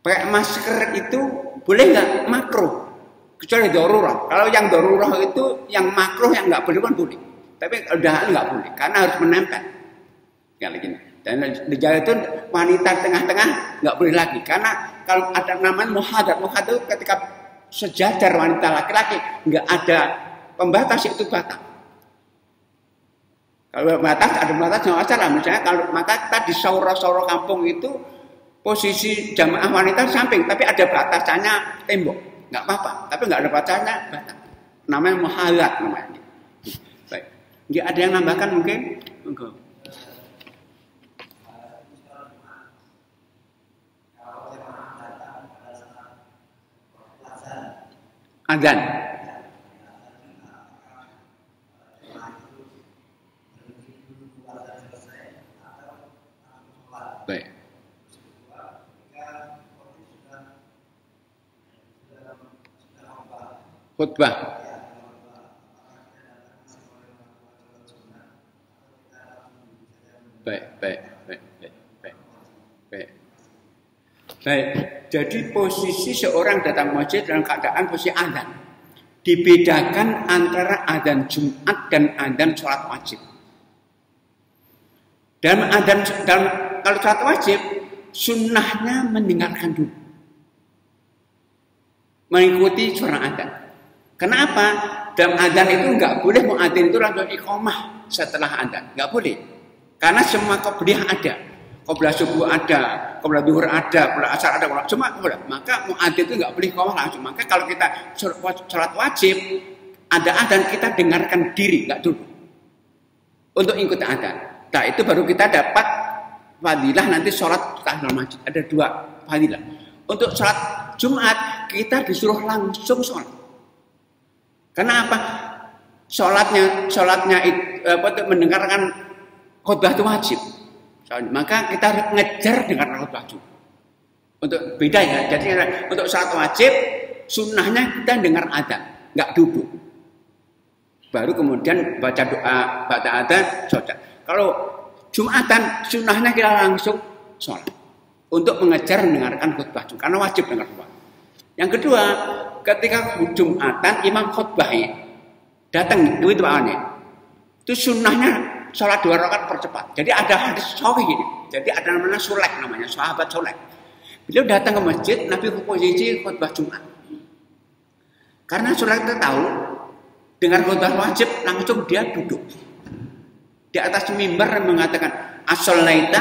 Pakai masker itu boleh nggak? Makruh. Kecuali darurat. Kalau yang darurat itu, yang makruh yang nggak boleh pun boleh. Tapi udah nggak boleh karena harus menempel. Kayak gini. Dan di jalan itu wanita tengah-tengah nggak boleh lagi. Karena kalau ada namanya muhadar itu ketika sejajar wanita laki-laki nggak ada pembatas itu batas. Kalau batas ada batas nggak masalah. Misalnya kalau maka kita di sauro-sauro kampung itu posisi jamaah wanita samping, tapi ada batasannya tembok, nggak apa-apa. Tapi nggak ada batasannya batas. Namanya muhalat namanya. Baik. Nggak ada yang nambahkan mungkin? Enggak. Adzan. Baik. Khutbah. Baik. Jadi posisi seorang datang masjid dalam keadaan posisi azan. Dibedakan antara azan Jumat dan azan sholat wajib. Dalam kalau sholat wajib, sunnahnya mendengarkan dulu. Mengikuti suara azan. Kenapa? Dalam azan itu nggak boleh muadzin itu langsung iqamah setelah azan. Nggak boleh. Karena semua qobliyah ada. Qobliyah subuh ada, qobliyah zuhur ada, qobliyah asar ada, cuma maka muadzin itu nggak boleh iqamah langsung. Maka kalau kita sholat wajib, ada azan kita dengarkan diri, nggak dulu. Untuk ikut azan. Nah itu baru kita dapat fadilah nanti sholat tahiyatul masjid. Ada 2 fadilah. Untuk sholat Jumat kita disuruh langsung sholat. Kenapa? Sholatnya itu mendengarkan khutbah itu wajib. Maka kita harus ngejar dengan khutbah itu. Untuk beda ya. Jadi untuk sholat wajib sunnahnya kita dengar azan, nggak duduk. Baru kemudian baca doa, baca azan, sholat. Kalau Jumatan sunnahnya kita langsung sholat untuk mengejar mendengarkan khutbah itu karena wajib dengar khutbah. Yang kedua, ketika Jumatan imam khutbahnya datang itu aneh. Itu sunnahnya sholat 2 rakaat percepat. Jadi ada hadis sahih ini. Jadi ada namanya Sulaik namanya, sahabat Sulaik. Beliau datang ke masjid, Nabi posisi khutbah Jumat. Karena Sulaik itu tahu dengar khutbah wajib langsung dia duduk di atas mimbar mengatakan as-sholaita,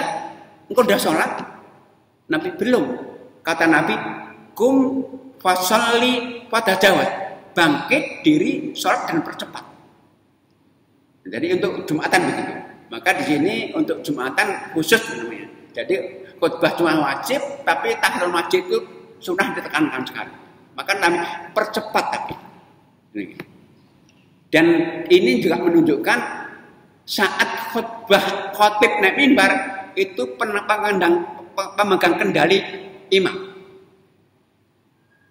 engkau sudah sholat? Nabi belum. Kata Nabi, kum fasalli fatajawaz, bangkit diri sholat dan percepat. Jadi untuk Jumatan begitu. Maka di sini untuk Jumatan khusus namanya. Jadi khutbah cuma wajib, tapi tahiyatul masjid itu sunnah ditekankan sekali. Maka Nabi percepat tapi. Dan ini juga menunjukkan saat khutbah khotib naik mimbar itu pemegang kendali imam.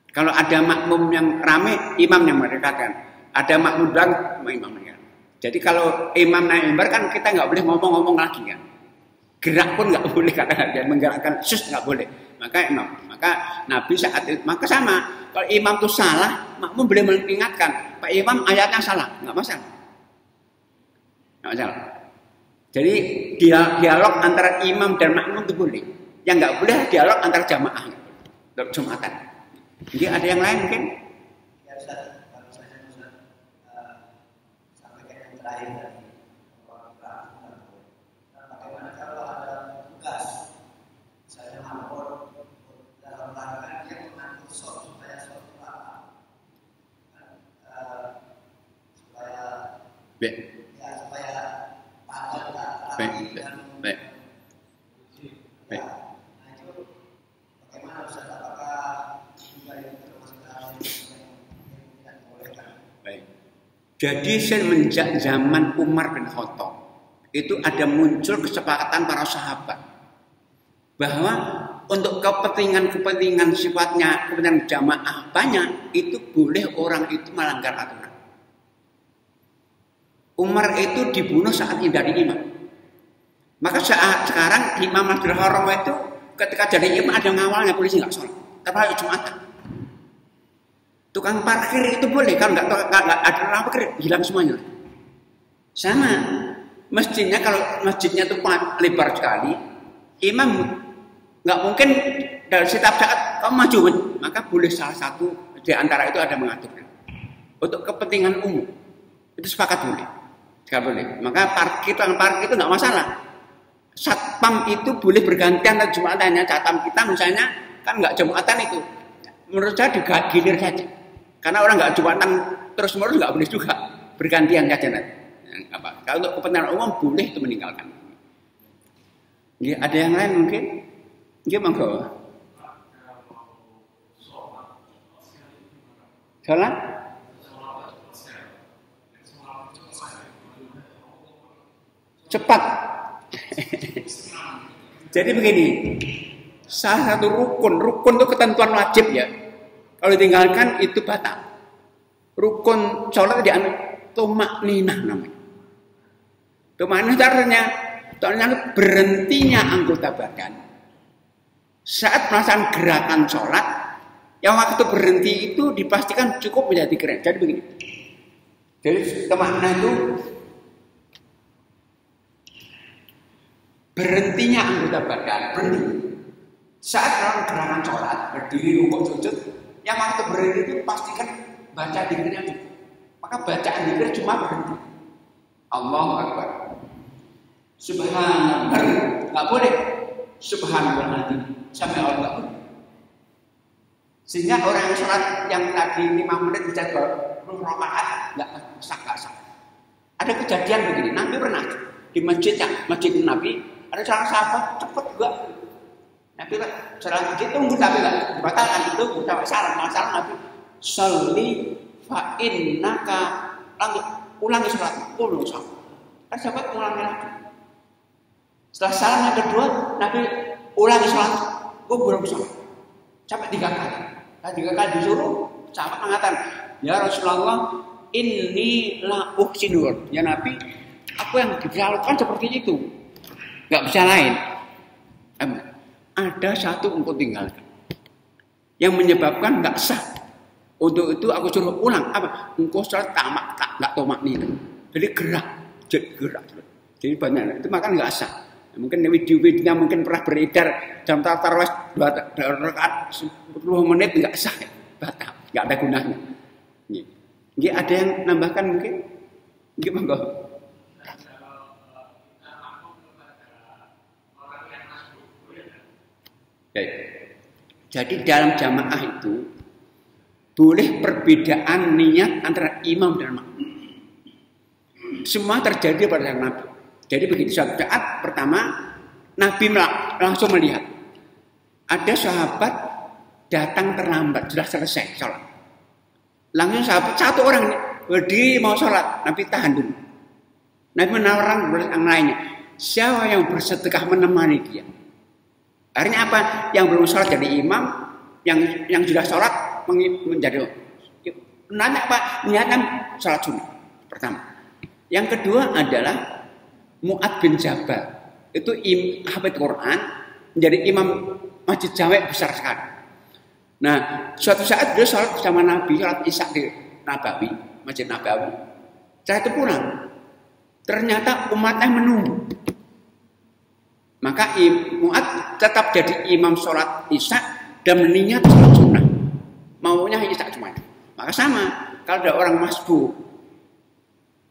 Kalau ada makmum yang ramai, imam yang merekakan. Ada makmum bilang, imam mereka. Jadi kalau imam naik mimbar kan kita nggak boleh ngomong-ngomong lagi kan. Gerak pun nggak boleh kata-kata, menggerakkan nggak boleh. Maka imam, maka Nabi saat itu, maka sama. Kalau imam itu salah, makmum boleh mengingatkan. Pak Imam ayatnya salah, nggak masalah. Masalah. Jadi dialog antara imam dan makmum itu boleh. Yang nggak boleh dialog antara jamaah dalam Jumatan. Jadi ada yang lain mungkin? Ya Ustaz, kalau saya sampaikan yang terakhir tadi, bagaimana kalau ada tugas, misalnya lapor dalam rangka dia mengatur supaya Baik. Nah itu bagaimana Ustaz? Apakah juga itu termasuk hal yang dibolehkan? Baik. Jadi semenjak zaman Umar bin Khattab itu ada muncul kesepakatan para sahabat bahwa untuk kepentingan sifatnya kepentingan jamaah banyak itu boleh orang itu melanggar aturan. Umar itu dibunuh saat hindari imam. Maka saat sekarang Imam Masjidil Haram itu ketika jadi imam ada ngawalnya polisi nggak sholat, tapi Jumatan. Tukang parkir itu boleh, kalau nggak ada orang parkir hilang semuanya. Sama masjidnya, kalau masjidnya itu lebar sekali, imam nggak mungkin dari setiap saat kamu maju, maka boleh salah satu di antara itu ada mengaturnya untuk kepentingan umum. Itu sepakat boleh. Sekali boleh. Maka parkir itu nggak masalah. Satpam itu boleh bergantian dan Jumatannya. Satpam kita misalnya kan nggak Jumatan itu. Menurut saya digilir saja. Karena orang nggak Jumatan terus menerus nggak boleh juga, bergantian saja nanti. Kalau untuk kepentingan umum boleh itu meninggalkan. Ya, ada yang lain mungkin? Dia monggo. Salah? Cepat. Jadi begini, salah satu rukun itu ketentuan wajib ya. Kalau ditinggalkan itu batal. Rukun sholat di tumakninah namanya. Tumakninah artinya berhentinya anggota badan saat melaksanakan gerakan sholat. Yang waktu berhenti itu dipastikan cukup menjadi keren. Jadi begini. Jadi tumakninah itu berhentinya anggota badan, berhenti. Saat dalam gerakan sholat, berdiri, rukuk, sujud, yang waktu berhenti itu pastikan baca dzikirnya cukup. Maka bacaan dzikir cuma berhenti. Allahu Akbar. Subhanallah, nggak boleh. Subhanallah sampai Allah nggak boleh. Sehingga orang yang sholat yang tadi 5 menit bisa 20 rakaat nggak sah. Ada kejadian begini. Nabi pernah di masjid Nabi. Ada seorang sahabat cepat juga. Nabi sholat tunggu tapi nggak dibatalkan itu udah masalah Nabi. Sholli fa innaka ulangi sholat. Kan sahabat ulangi lagi. Setelah salam yang kedua Nabi ulangi sholat. Belum sholat. Sampai 3 kali. Nah, 3 kali disuruh sahabat mengatakan, ya Rasulullah, inni la uhsinur. Ya Nabi, aku yang dilakukan seperti itu. Gak bisa lain. Ada satu engkau tinggalkan yang menyebabkan gak sah. Untuk itu aku suruh ulang apa? Engkau sholat gak tomak nih. Jadi gerak. Jadi banyak itu makan gak sah. Mungkin video-videonya mungkin pernah beredar jam tarawih 2 rakaat 10 menit nggak sah, batal, nggak ada gunanya. Nggih ada yang nambahkan mungkin? Nggih monggo. Jadi dalam jamaah itu boleh perbedaan niat antara imam dan makmum. Semua terjadi pada Nabi. Jadi begitu saat pertama Nabi langsung melihat ada sahabat datang terlambat sudah selesai sholat. Langsung sahabat satu orang berdiri mau sholat, Nabi tahan dulu. Nabi menawarkan yang lainnya, siapa yang bersedekah menemani dia? Akhirnya apa? Yang belum sholat jadi imam, yang sudah sholat menjadi nanya apa? Niatnya sholat sunnah pertama. Yang kedua adalah Mu'ad bin Jabal itu hafid Quran menjadi imam masjid Jawa besar sekali. Nah, suatu saat dia sholat bersama Nabi, sholat Isya di Nabawi, masjid Nabawi. Setelah itu pulang, ternyata umatnya menunggu. Maka Mu'ad tetap jadi imam sholat Isya dan meniat sholat sunnah. Maunya Isya cuma. Maka sama, kalau ada orang masbuk,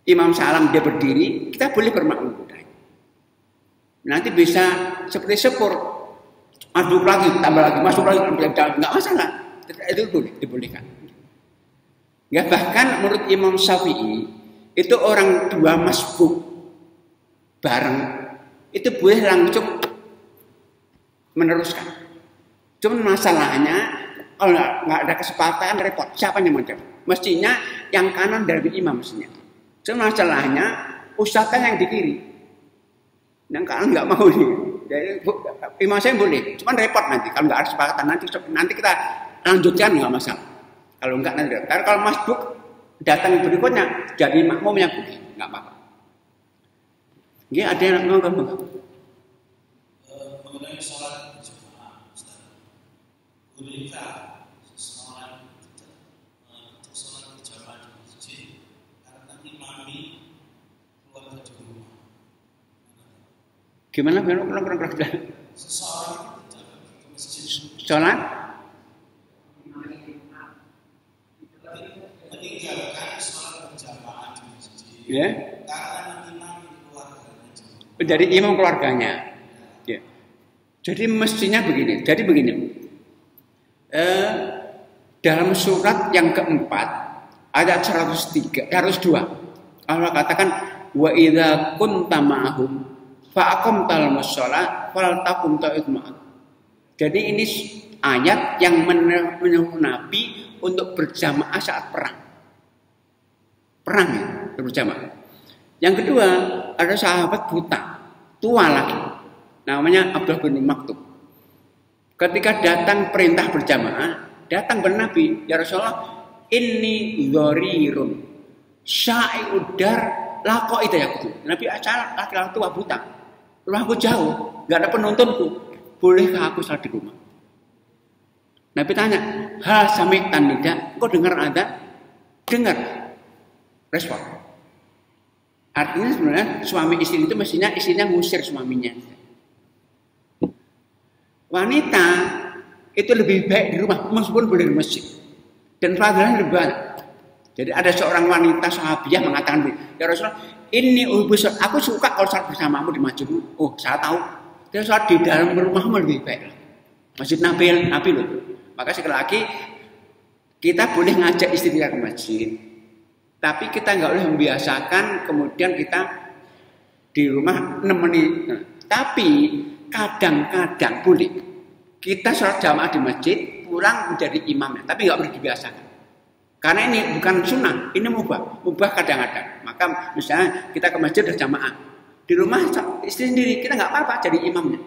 imam salam dia berdiri, kita boleh bermakmum. Nanti bisa seperti sepur, masuk lagi, tambah lagi, masuk lagi, nggak masalah. Itu boleh, dibolehkan. Ya bahkan menurut Imam Syafi'i itu orang dua masbuk bareng itu boleh langsung meneruskan. Cuma masalahnya kalau nggak ada kesepakatan repot. Siapa yang menjawab? Mestinya yang kanan dari imam mestinya. Cuma masalahnya ustadznya yang di kiri. Yang kanan nggak mau nih. Jadi imam saya boleh. Cuma repot nanti kalau nggak ada kesepakatan nanti kita lanjutkan nggak masalah. Kalau enggak nanti. Karena kalau masbuk datang berikutnya jadi makmumnya boleh, nggak apa-apa. Ini ada yang ngomong. Mengenai sholat berjamaah, bolehkah seseorang untuk sholat berjamaah di masjid karena imami keluar dari rumah? Gimana? Seseorang datang ke masjid Sholat? meninggalkan sholat berjamaah di masjid. Ya. Karena imam keluarganya. Jadi imam keluarganya. Ya. Jadi mestinya begini. Dalam surat yang keempat ayat 102 Allah katakan wa idza kunta ma'hum fa aqamtal musholat fal taqum ta'id ma'ak. Jadi ini ayat yang menyuruh Nabi untuk berjamaah saat perang ya, berjamaah. Yang kedua ada sahabat buta, tua lagi, namanya Abdullah bin Maktub. Ketika datang perintah berjamaah, datang ke Nabi, ya Rasulullah, inni dharirun syai'udar lako itu ya gitu. Nabi acara laki-laki tua buta, rumahku jauh, nggak ada penuntunku, bolehkah aku salat di rumah? Nabi tanya, hal sami'tan nida, kau dengar ada? Dengar. Respon. Artinya sebenarnya suami istri itu mestinya istrinya ngusir suaminya. Wanita itu lebih baik di rumah meskipun boleh di masjid. Dan fadilahnya lebih banyak. Jadi ada seorang wanita sahabiah mengatakan, ya Rasulullah, ini aku suka kalau sholat bersamamu di masjidmu. Oh, saya tahu. Dia sholat di dalam rumahmu lebih baik. Masjid Nabi loh. Maka sekali lagi kita boleh ngajak istri kita ke masjid, tapi kita nggak boleh membiasakan kemudian kita di rumah nemeni. Tapi kadang-kadang boleh kita sholat jamaah di masjid, pulang menjadi imamnya, tapi nggak boleh dibiasakan. Karena ini bukan sunnah, ini mubah kadang-kadang. Maka misalnya kita ke masjid berjamaah, di rumah istri sendiri kita nggak apa-apa jadi imamnya,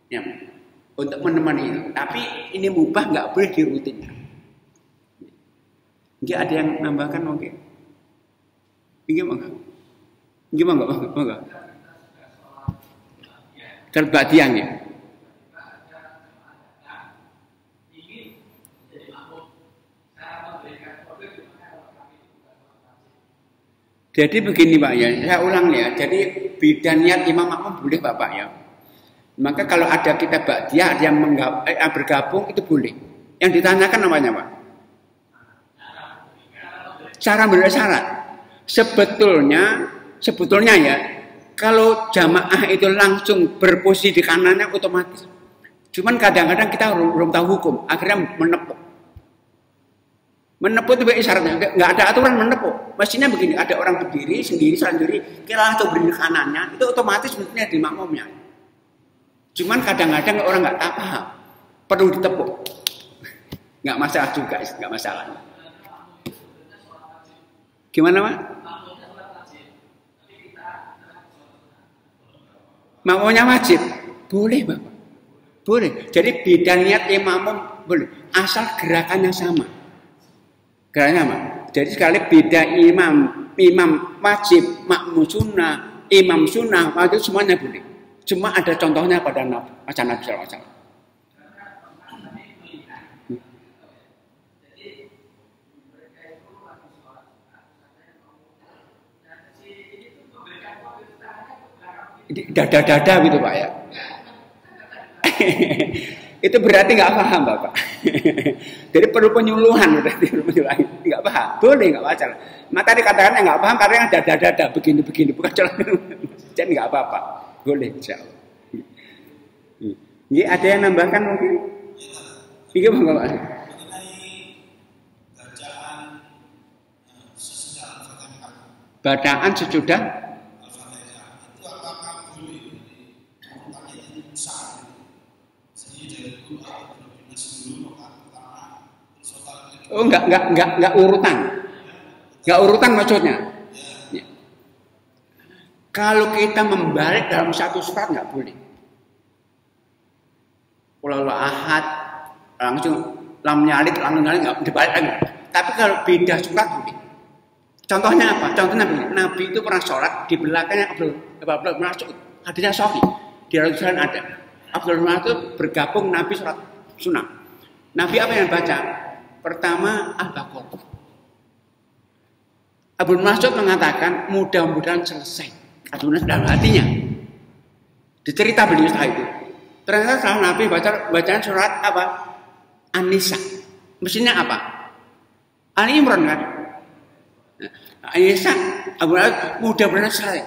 ya, untuk menemani itu. Tapi ini mubah, nggak boleh dirutinkan. Nggak ada yang nambahkan mungkin? Gimana? Terbadiannya. Jadi begini Pak ya, saya ulang ya. Jadi bidan niat imam makmum boleh Bapak ya. Maka kalau ada kita ba'diyah, ada yang bergabung itu boleh. Yang ditanyakan namanya Pak? Cara bersyarat. Sebetulnya ya, kalau jamaah itu langsung berposisi di kanannya otomatis. Cuman kadang-kadang kita belum tahu hukum, akhirnya menepuk. Menepuk itu isyaratnya, nggak ada aturan menepuk. Mestinya begini, ada orang berdiri sendiri, kita langsung berdiri kanannya, itu otomatis mestinya di makmumnya. Cuman kadang-kadang orang nggak paham, perlu ditepuk. Nggak masalah juga, nggak masalah. Gimana Pak? Makmumnya wajib? Boleh Bapak. Boleh. Jadi beda niat imam boleh. Asal gerakannya sama. Gerakannya sama. Jadi sekali beda imam wajib, makmum sunnah, imam sunnah, itu semuanya boleh. Cuma ada contohnya pada Nabi SAW. Dada-dada gitu Pak ya. Itu berarti nggak paham Bapak. Jadi perlu penyuluhan berarti nggak paham. Boleh nggak masalah. Maka dikatakan nggak paham karena dada-dada begini bukan jalan. Jadi nggak apa-apa. Boleh insyaallah. Ini ada yang nambahkan mungkin? Iya Bang Pak. Bacaan sesudah Oh enggak urutan. Enggak urutan maksudnya. Ya. Kalau kita membalik dalam satu surat enggak boleh. Kalau ahad langsung lam nyalik enggak dibalik enggak. Tapi kalau beda surat boleh. Contohnya apa? Contohnya begini. Nabi itu pernah sholat di belakangnya Abdullah bin Mas'ud. Hadisnya sahih. Di Rasulullah ada. Abdullah bin Mas'ud bergabung Nabi sholat sunnah. Nabi apa yang baca? Pertama Al-Baqarah. Abu Mas'ud mengatakan mudah-mudahan selesai. Aduh dalam hatinya. Dicerita beliau setelah itu. Ternyata setelah Nabi bacaan surat apa? An-Nisa. Mestinya apa? Ali Imran kan? An-Nisa. Abu Mas'ud mudah-mudahan selesai.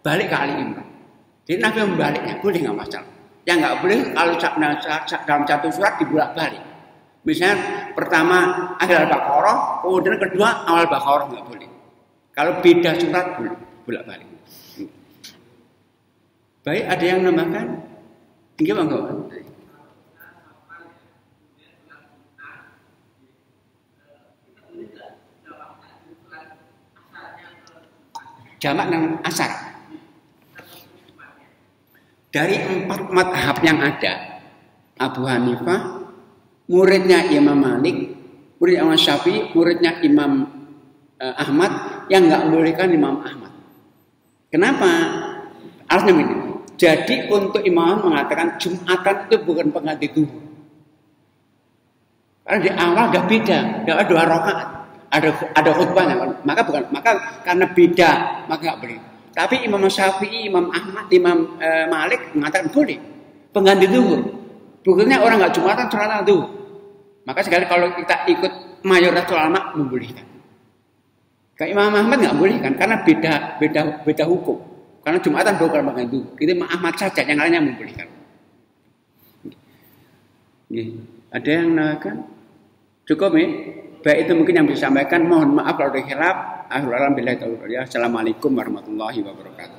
Balik ke Ali Imran. Jadi Nabi membaliknya boleh nggak masalah. Yang nggak boleh kalau dalam satu surat dibolak-balik. Misalnya pertama akhir Al-Baqarah, kemudian kedua awal Baqarah nggak boleh. Kalau beda surat boleh bolak-balik. Baik, ada yang nambahkan? Gimana? Jamak dengan asar. Dari 4 madhab yang ada, Abu Hanifah, muridnya Imam Malik, murid Imam Syafi'i, muridnya Imam Ahmad, yang nggak membolehkan Imam Ahmad. Kenapa? Alasannya begini. Jadi untuk Imam mengatakan Jumatan itu bukan pengganti zuhur. Karena di awal udah beda, ada 2 rakaat, ada khutbahnya, maka karena beda maka nggak boleh. Tapi Imam Syafi'i, Imam Ahmad, Imam Malik mengatakan boleh pengganti zuhur. Bukannya orang nggak Jumatan sholat zuhur. Maka sekali kalau kita ikut mayoritas ulama membolehkan. Kayak Imam Ahmad nggak boleh kan, karena beda hukum. Karena Jumatan bukan pengganti zuhur. Itu Imam Ahmad saja, yang lainnya membolehkan. Ada yang menanyakan? Cukup ya? Baik, itu mungkin yang bisa disampaikan. Mohon maaf kalau ada khilaf. Assalamualaikum warahmatullahi wabarakatuh.